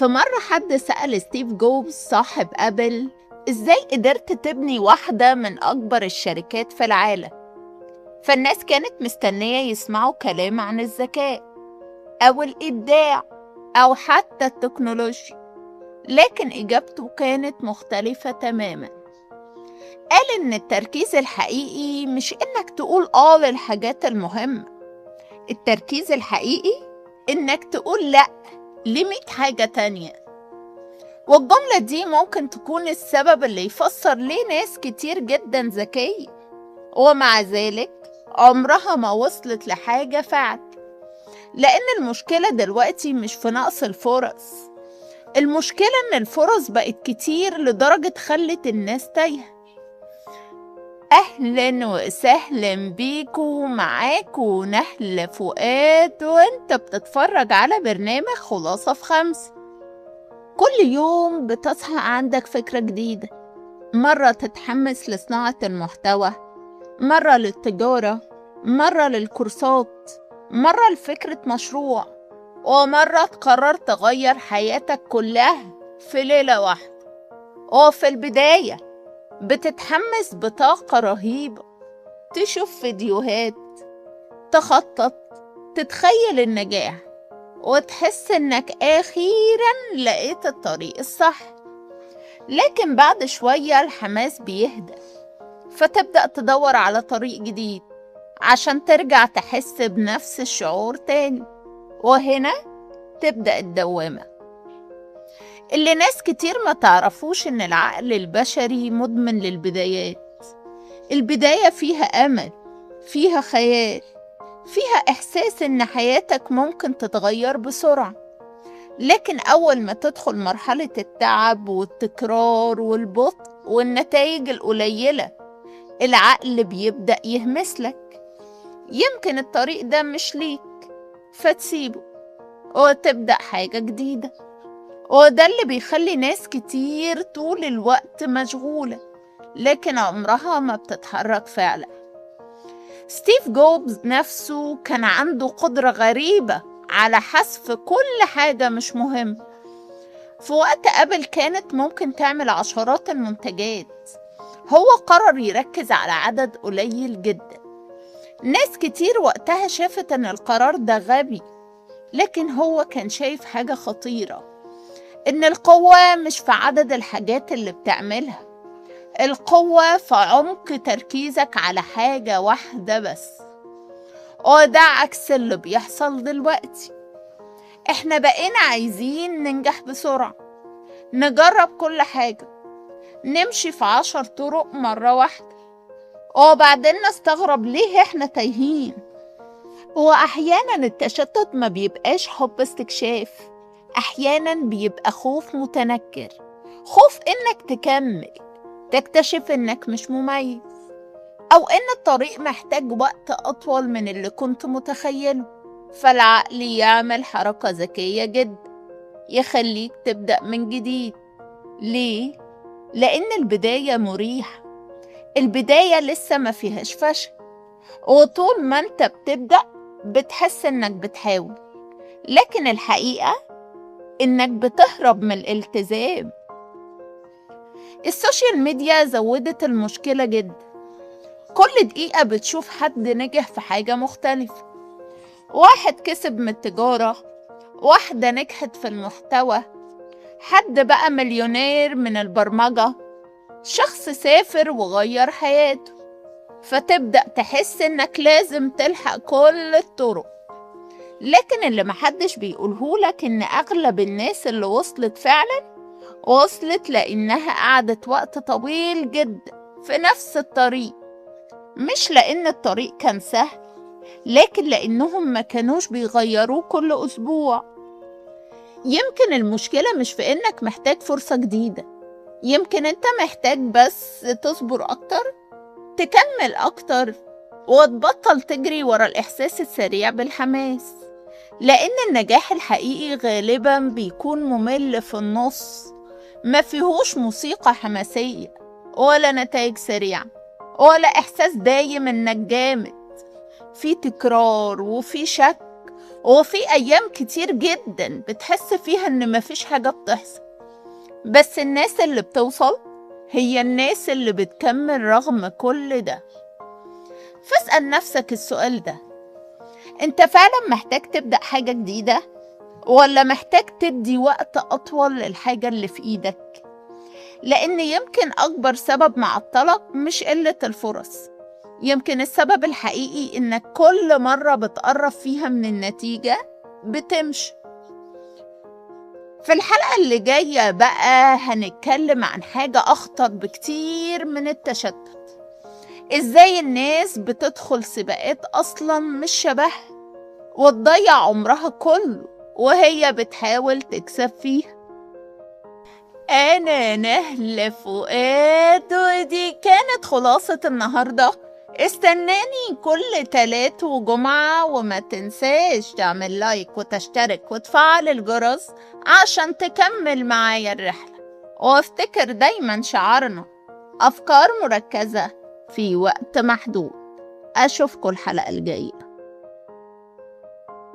في مرة حد سأل ستيف جوبز صاحب أبل إزاي قدرت تبني واحدة من أكبر الشركات في العالم؟ فالناس كانت مستنية يسمعوا كلام عن الذكاء أو الإبداع أو حتى التكنولوجيا، لكن إجابته كانت مختلفة تماما. قال إن التركيز الحقيقي مش إنك تقول للحاجات المهمة، التركيز الحقيقي إنك تقول لأ ل100 حاجة تانية. والجملة دي ممكن تكون السبب اللي يفسر ليه ناس كتير جدا ذكية ومع ذلك عمرها ما وصلت لحاجة فعلا. لأن المشكلة دلوقتي مش في نقص الفرص، المشكلة إن الفرص بقت كتير لدرجة خلت الناس تايهة. أهلا وسهلا بيكو، معاكو نهلة فؤاد، وانت بتتفرج على برنامج خلاصة في 5. كل يوم بتصحى عندك فكرة جديدة، مرة تتحمس لصناعة المحتوى، مرة للتجارة، مرة للكورسات، مرة لفكرة مشروع، ومرة تقرر تغير حياتك كلها في ليلة واحدة. وفي البداية بتتحمس بطاقة رهيبة، تشوف فيديوهات، تخطط، تتخيل النجاح، وتحس انك اخيرا لقيت الطريق الصح. لكن بعد شوية الحماس بيهدى، فتبدأ تدور على طريق جديد عشان ترجع تحس بنفس الشعور تاني، وهنا تبدأ الدوامة. اللي ناس كتير ما تعرفوش إن العقل البشري مدمن للبدايات. البداية فيها أمل، فيها خيال، فيها إحساس إن حياتك ممكن تتغير بسرعة. لكن أول ما تدخل مرحلة التعب والتكرار والبطء والنتائج القليلة، العقل بيبدأ يهمسلك يمكن الطريق ده مش ليك، فتسيبه وتبدأ حاجة جديدة. وده اللي بيخلي ناس كتير طول الوقت مشغولة لكن عمرها ما بتتحرك فعلا. ستيف جوبز نفسه كان عنده قدرة غريبة على حذف كل حاجة مش مهمة. في وقت أبل كانت ممكن تعمل عشرات المنتجات، هو قرر يركز على عدد قليل جدا. ناس كتير وقتها شافت ان القرار ده غبي، لكن هو كان شايف حاجة خطيرة، ان القوة مش في عدد الحاجات اللي بتعملها، القوة في عمق تركيزك على حاجة واحدة بس. وده عكس اللي بيحصل دلوقتي. احنا بقينا عايزين ننجح بسرعة، نجرب كل حاجة، نمشي في 10 طرق مرة واحدة، وبعدين نستغرب ليه احنا تايهين. وأحيانا التشتت ما بيبقاش حب استكشاف، أحيانا بيبقى خوف متنكر، خوف إنك تكمل، تكتشف إنك مش مميز، أو إن الطريق محتاج وقت أطول من اللي كنت متخيله. فالعقل يعمل حركة ذكية جدا، يخليك تبدأ من جديد. ليه؟ لأن البداية مريحة، البداية لسه ما فيهاش فشل، وطول ما انت بتبدأ بتحس انك بتحاول، لكن الحقيقة انك بتهرب من الالتزام. السوشيال ميديا زودت المشكلة جدا، كل دقيقة بتشوف حد نجح في حاجة مختلفة، واحد كسب من التجارة، واحدة نجحت في المحتوى، حد بقى مليونير من البرمجة، شخص سافر وغير حياته. فتبدأ تحس انك لازم تلحق كل الطرق. لكن اللي محدش بيقولهولك ان اغلب الناس اللي وصلت فعلا وصلت لانها قعدت وقت طويل جدا في نفس الطريق، مش لان الطريق كان سهل، لكن لانهم ما كانوش بيغيروه كل اسبوع. يمكن المشكلة مش في انك محتاج فرصة جديدة، يمكن انت محتاج بس تصبر اكتر، تكمل أكتر، وتبطل تجري ورا الإحساس السريع بالحماس. لأن النجاح الحقيقي غالبا بيكون ممل في النص، ما فيهوش موسيقى حماسية ولا نتائج سريعة ولا إحساس دايم إنك جامد، في تكرار وفي شك وفي أيام كتير جدا بتحس فيها إن مفيش حاجة بتحصل، بس الناس اللي بتوصل هي الناس اللي بتكمل رغم كل ده. فاسأل نفسك السؤال ده: انت فعلا محتاج تبدأ حاجة جديدة، ولا محتاج تدي وقت أطول للحاجة اللي في إيدك؟ لأن يمكن أكبر سبب معطلك مش قلة الفرص، يمكن السبب الحقيقي إنك كل مرة بتقرب فيها من النتيجة بتمشي. في الحلقة اللي جاية بقى هنتكلم عن حاجة أخطر بكتير من التشتت: إزاي الناس بتدخل سباقات أصلا مش شبهها وتضيع عمرها كله وهي بتحاول تكسب فيها. أنا نهلة فؤاد، ودي كانت خلاصة النهاردة. استناني كل تلات وجمعة، وما تنساش تعمل لايك وتشترك وتفعل الجرس عشان تكمل معايا الرحلة. وافتكر دايما شعارنا: أفكار مركزة في وقت محدود. أشوفكم الحلقة الجاية.